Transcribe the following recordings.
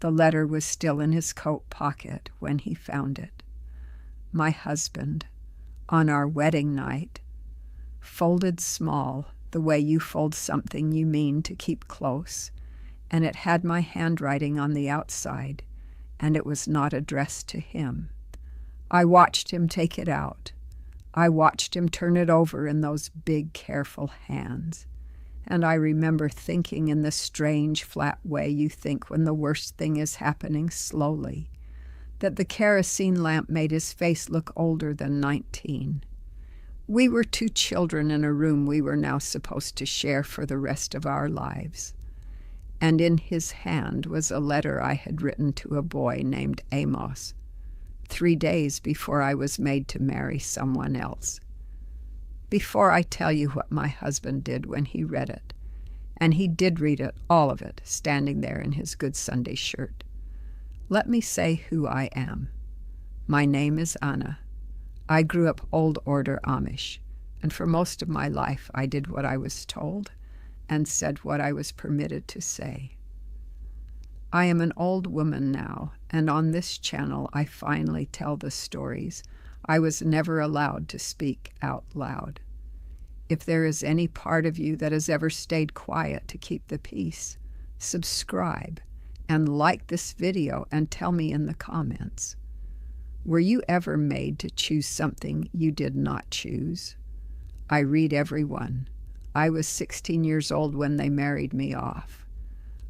The letter was still in his coat pocket when he found it. My husband, on our wedding night, folded small, the way you fold something you mean to keep close, and it had my handwriting on the outside, and it was not addressed to him. I watched him take it out. I watched him turn it over in those big, careful hands. And I remember thinking in the strange, flat way you think when the worst thing is happening slowly, that the kerosene lamp made his face look older than 19. We were two children in a room we were now supposed to share for the rest of our lives. And in his hand was a letter I had written to a boy named Amos, 3 days before I was made to marry someone else. Before I tell you what my husband did when he read it, and he did read it, all of it, standing there in his good Sunday shirt, let me say who I am. My name is Anna. I grew up old order Amish, and for most of my life I did what I was told and said what I was permitted to say. I am an old woman now, and on this channel I finally tell the stories I was never allowed to speak out loud. If there is any part of you that has ever stayed quiet to keep the peace, subscribe and like this video and tell me in the comments. Were you ever made to choose something you did not choose? I read every one. I was 16 years old when they married me off.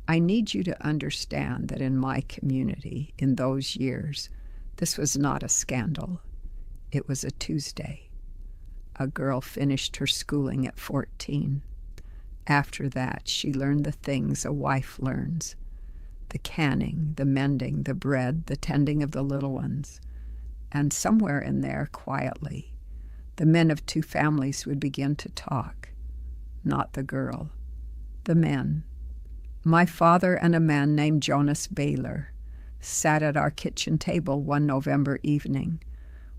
I need you to understand that in my community, in those years, this was not a scandal. It was a Tuesday. A girl finished her schooling at 14. After that, she learned the things a wife learns: the canning, the mending, the bread, the tending of the little ones. And somewhere in there, quietly, the men of two families would begin to talk. Not the girl, the men. My father and a man named Jonas Baylor sat at our kitchen table one November evening,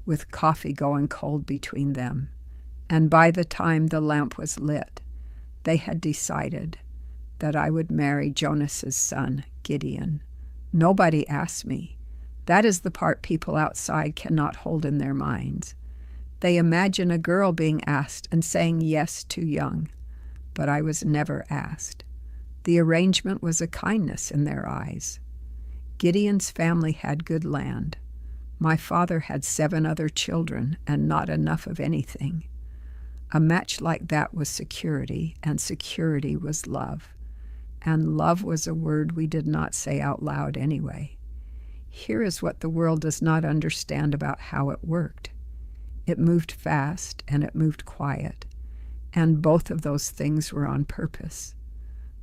with coffee going cold between them, and by the time the lamp was lit, they had decided that I would marry Jonas's son, Gideon. Nobody asked me. That is the part people outside cannot hold in their minds. They imagine a girl being asked and saying yes too young, but I was never asked. The arrangement was a kindness in their eyes. Gideon's family had good land. My father had 7 other children and not enough of anything. A match like that was security, and security was love. And love was a word we did not say out loud anyway. Here is what the world does not understand about how it worked. It moved fast and it moved quiet, and both of those things were on purpose.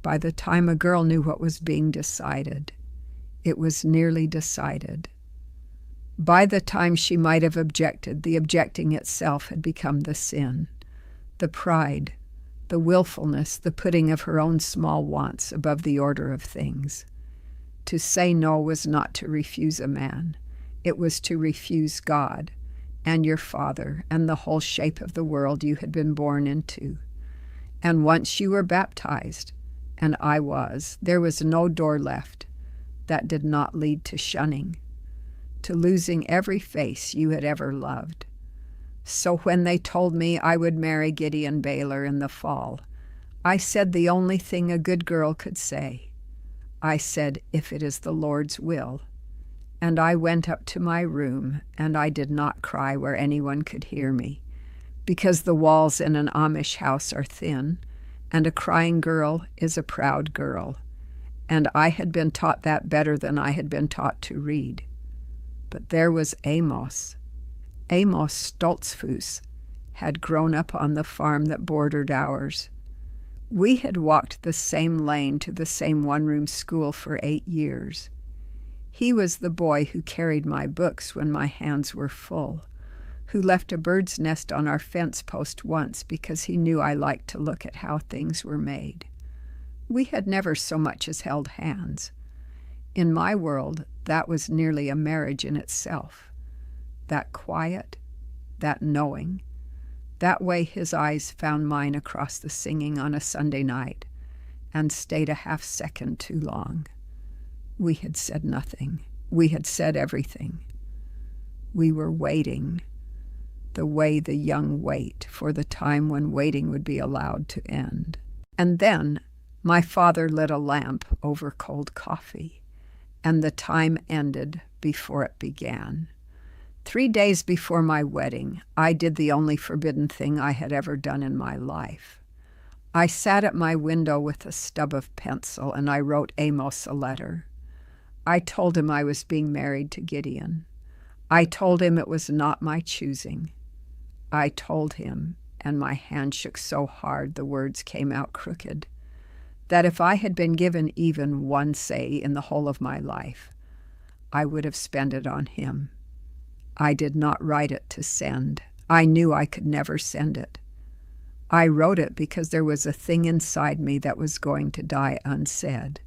By the time a girl knew what was being decided, it was nearly decided. By the time she might have objected, the objecting itself had become the sin, the pride, the willfulness, the putting of her own small wants above the order of things. To say no was not to refuse a man. It was to refuse God and your father and the whole shape of the world you had been born into. And once you were baptized, and I was, there was no door left that did not lead to shunning, to losing every face you had ever loved. So when they told me I would marry Gideon Baylor in the fall, I said the only thing a good girl could say. I said, if it is the Lord's will. And I went up to my room, and I did not cry where anyone could hear me, because the walls in an Amish house are thin, and a crying girl is a proud girl, and I had been taught that better than I had been taught to read. But there was Amos. Amos Stoltzfus had grown up on the farm that bordered ours. We had walked the same lane to the same one-room school for 8 years. He was the boy who carried my books when my hands were full, who left a bird's nest on our fence post once because he knew I liked to look at how things were made. We had never so much as held hands. In my world, that was nearly a marriage in itself. That quiet, that knowing, that way his eyes found mine across the singing on a Sunday night and stayed a half second too long. We had said nothing. We had said everything. We were waiting, the way the young wait for the time when waiting would be allowed to end. And then my father lit a lamp over cold coffee, and the time ended before it began. 3 days before my wedding, I did the only forbidden thing I had ever done in my life. I sat at my window with a stub of pencil, and I wrote Amos a letter. I told him I was being married to Gideon. I told him it was not my choosing. I told him, and my hand shook so hard the words came out crooked, that if I had been given even one say in the whole of my life, I would have spent it on him. I did not write it to send. I knew I could never send it. I wrote it because there was a thing inside me that was going to die unsaid,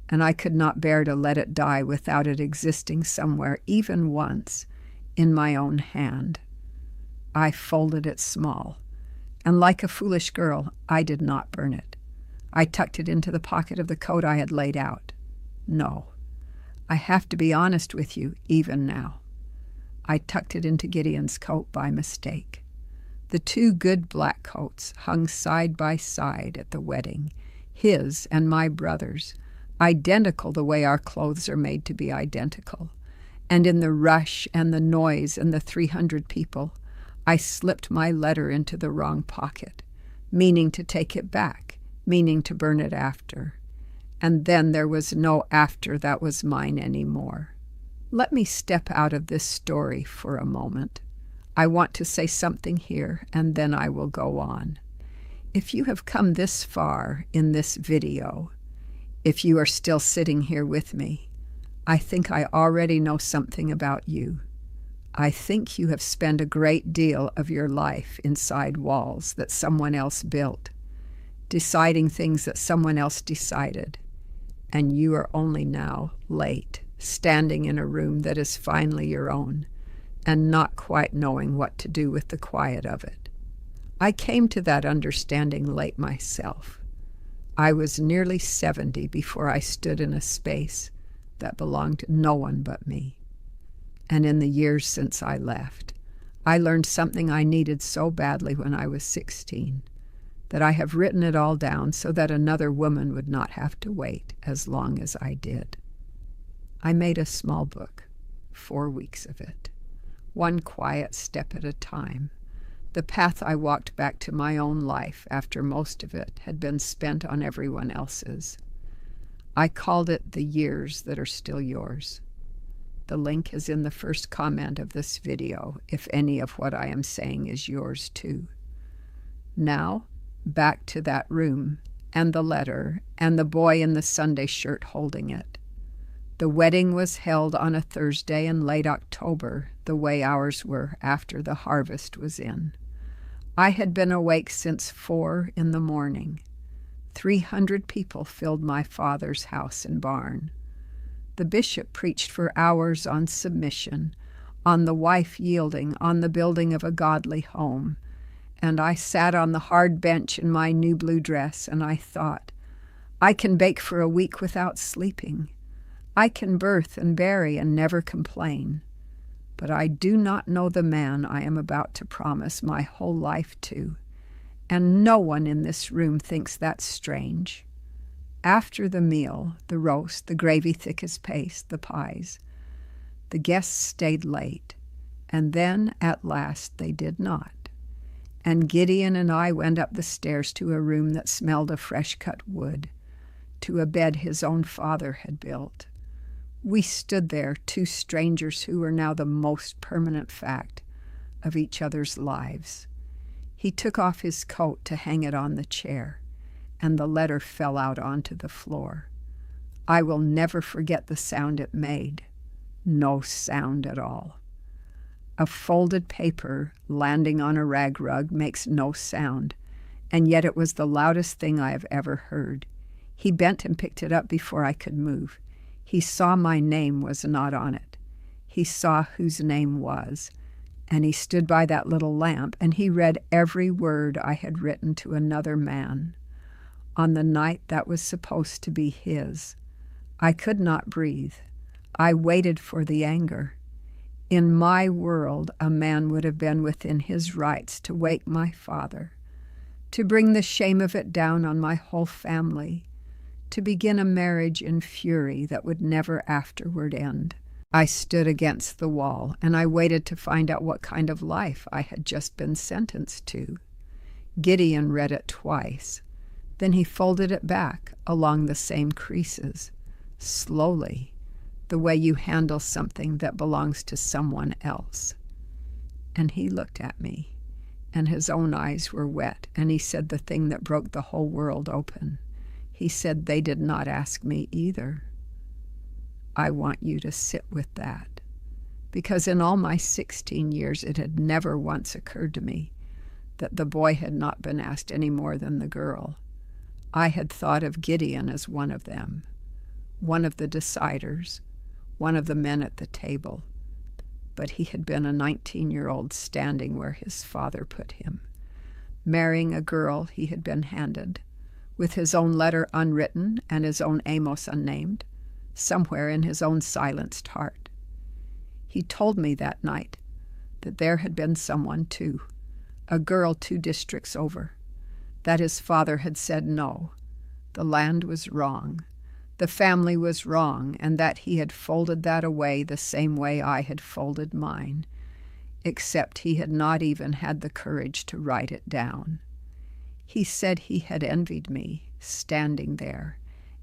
and I could not bear to let it die without it existing somewhere, even once, in my own hand. I folded it small, and like a foolish girl, I did not burn it. I tucked it into the pocket of the coat I had laid out. No, I have to be honest with you, even now. I tucked it into Gideon's coat by mistake. The 2 good black coats hung side by side at the wedding, his and my brother's, identical the way our clothes are made to be identical. And in the rush and the noise and the 300 people, I slipped my letter into the wrong pocket, meaning to take it back, meaning to burn it after. And then there was no after that was mine anymore. Let me step out of this story for a moment. I want to say something here, and then I will go on. If you have come this far in this video, if you are still sitting here with me, I think I already know something about you. I think you have spent a great deal of your life inside walls that someone else built, deciding things that someone else decided, and you are only now late, standing in a room that is finally your own, and not quite knowing what to do with the quiet of it. I came to that understanding late myself. I was nearly 70 before I stood in a space that belonged to no one but me. And in the years since I left, I learned something I needed so badly when I was 16, that I have written it all down so that another woman would not have to wait as long as I did. I made a small book, 4 weeks of it, one quiet step at a time, the path I walked back to my own life after most of it had been spent on everyone else's. I called it The Years That Are Still Yours. The link is in the first comment of this video if any of what I am saying is yours too. Now, back to that room, and the letter, and the boy in the Sunday shirt holding it. The wedding was held on a Thursday in late October, the way ours were after the harvest was in. I had been awake since 4 in the morning. 300 people filled my father's house and barn. The bishop preached for hours on submission, on the wife yielding, on the building of a godly home, and I sat on the hard bench in my new blue dress, and I thought, I can bake for a week without sleeping. I can birth and bury and never complain. But I do not know the man I am about to promise my whole life to, and no one in this room thinks that's strange. After the meal, the roast, the gravy thick as paste, the pies, the guests stayed late, and then at last they did not. And Gideon and I went up the stairs to a room that smelled of fresh-cut wood, to a bed his own father had built. We stood there, 2 strangers who were now the most permanent fact of each other's lives. He took off his coat to hang it on the chair, and the letter fell out onto the floor. I will never forget the sound it made. No sound at all. A folded paper landing on a rag rug makes no sound, and yet it was the loudest thing I have ever heard. He bent and picked it up before I could move. He saw my name was not on it. He saw whose name was, and he stood by that little lamp, and he read every word I had written to another man. On the night that was supposed to be his, I could not breathe. I waited for the anger. In my world, a man would have been within his rights to wake my father, to bring the shame of it down on my whole family, to begin a marriage in fury that would never afterward end. I stood against the wall, and I waited to find out what kind of life I had just been sentenced to. Gideon read it twice. Then he folded it back along the same creases, slowly, the way you handle something that belongs to someone else. And he looked at me, and his own eyes were wet, and he said the thing that broke the whole world open. He said, "They did not ask me either." I want you to sit with that, because in all my 16 years it had never once occurred to me that the boy had not been asked any more than the girl. I had thought of Gideon as one of them, one of the deciders, one of the men at the table, but he had been a 19-year-old standing where his father put him, marrying a girl he had been handed, with his own letter unwritten and his own Amos unnamed, somewhere in his own silenced heart. He told me that night that there had been someone too, a girl 2 districts over, that his father had said no, the land was wrong, the family was wrong, and that he had folded that away the same way I had folded mine, except he had not even had the courage to write it down. He said he had envied me, standing there,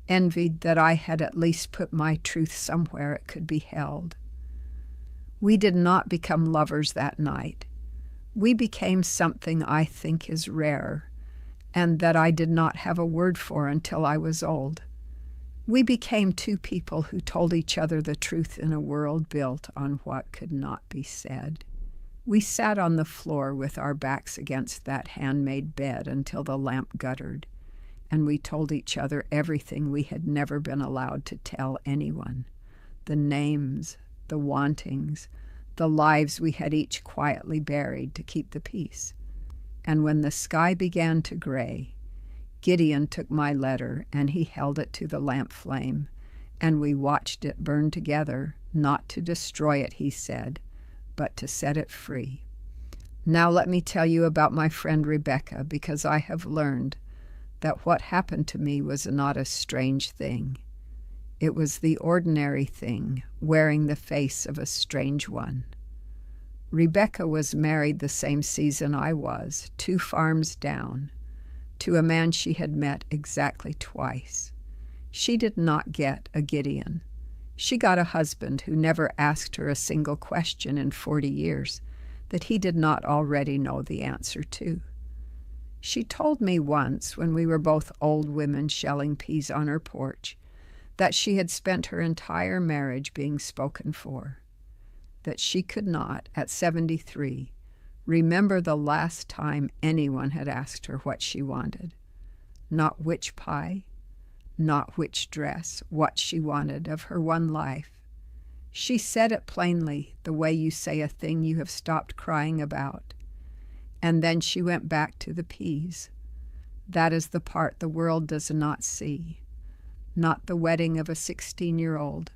envied that I had at least put my truth somewhere it could be held. We did not become lovers that night. We became something I think is rare, and that I did not have a word for until I was old. We became 2 people who told each other the truth in a world built on what could not be said. We sat on the floor with our backs against that handmade bed until the lamp guttered, and we told each other everything we had never been allowed to tell anyone, the names, the wantings, the lives we had each quietly buried to keep the peace. And when the sky began to gray, Gideon took my letter and he held it to the lamp flame, and we watched it burn together, not to destroy it, he said, but to set it free. Now let me tell you about my friend Rebecca, because I have learned that what happened to me was not a strange thing. It was the ordinary thing, wearing the face of a strange one. Rebecca was married the same season I was, 2 farms down, to a man she had met exactly twice. She did not get a Gideon. She got a husband who never asked her a single question in 40 years that he did not already know the answer to. She told me once, when we were both old women shelling peas on her porch, that she had spent her entire marriage being spoken for, that she could not, at 73, remember the last time anyone had asked her what she wanted. Not which pie, not which dress, what she wanted of her one life. She said it plainly, the way you say a thing you have stopped crying about. And then she went back to the peas. That is the part the world does not see. Not the wedding of a 16-year-old.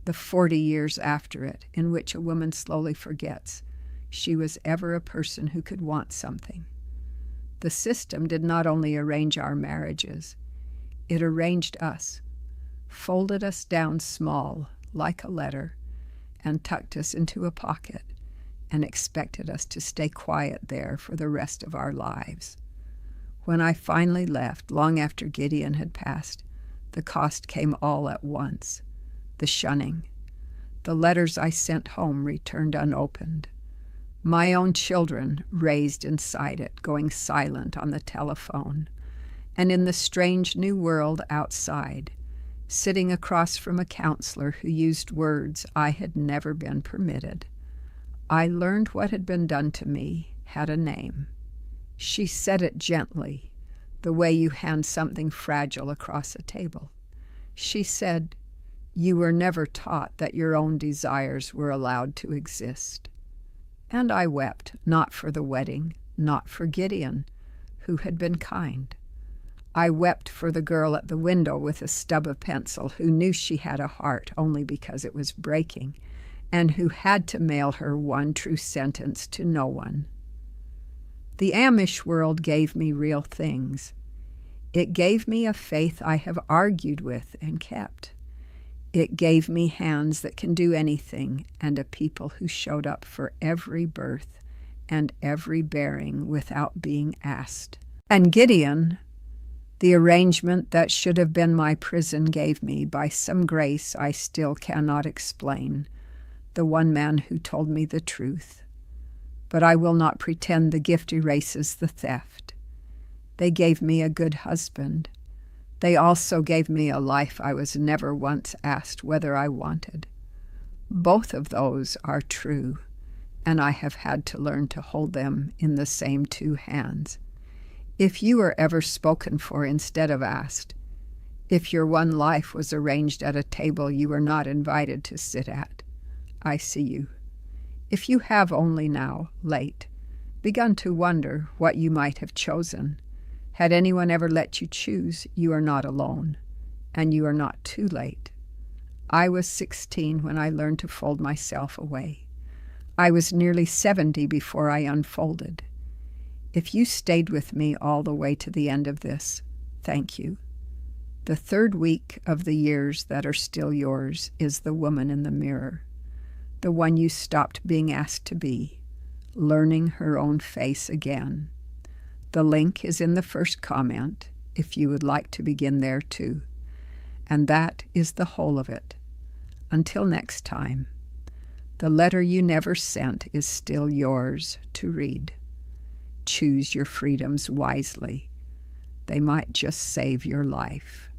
The 40 years after it, in which a woman slowly forgets she was ever a person who could want something. The system did not only arrange our marriages, it arranged us, folded us down small, like a letter, and tucked us into a pocket, and expected us to stay quiet there for the rest of our lives. When I finally left, long after Gideon had passed, the cost came all at once. The shunning. The letters I sent home returned unopened. My own children raised inside it, going silent on the telephone, and in the strange new world outside, sitting across from a counselor who used words I had never been permitted. I learned what had been done to me had a name. She said it gently, the way you hand something fragile across a table. She said, "You were never taught that your own desires were allowed to exist." And I wept, not for the wedding, not for Gideon, who had been kind. I wept for the girl at the window with a stub of pencil who knew she had a heart only because it was breaking, and who had to mail her one true sentence to no one. The Amish world gave me real things. It gave me a faith I have argued with and kept. It gave me hands that can do anything and a people who showed up for every birth and every bearing without being asked. And Gideon, the arrangement that should have been my prison, gave me by some grace I still cannot explain, the one man who told me the truth. But I will not pretend the gift erases the theft. They gave me a good husband. They also gave me a life I was never once asked whether I wanted. Both of those are true, and I have had to learn to hold them in the same two hands. If you are ever spoken for instead of asked, if your one life was arranged at a table you were not invited to sit at, I see you. If you have only now, late, begun to wonder what you might have chosen, had anyone ever let you choose, you are not alone, and you are not too late. I was 16 when I learned to fold myself away. I was nearly 70 before I unfolded. If you stayed with me all the way to the end of this, thank you. The third week of the years that are still yours is the woman in the mirror, the one you stopped being asked to be, learning her own face again. The link is in the first comment, if you would like to begin there too. And that is the whole of it. Until next time, the letter you never sent is still yours to read. Choose your freedoms wisely. They might just save your life.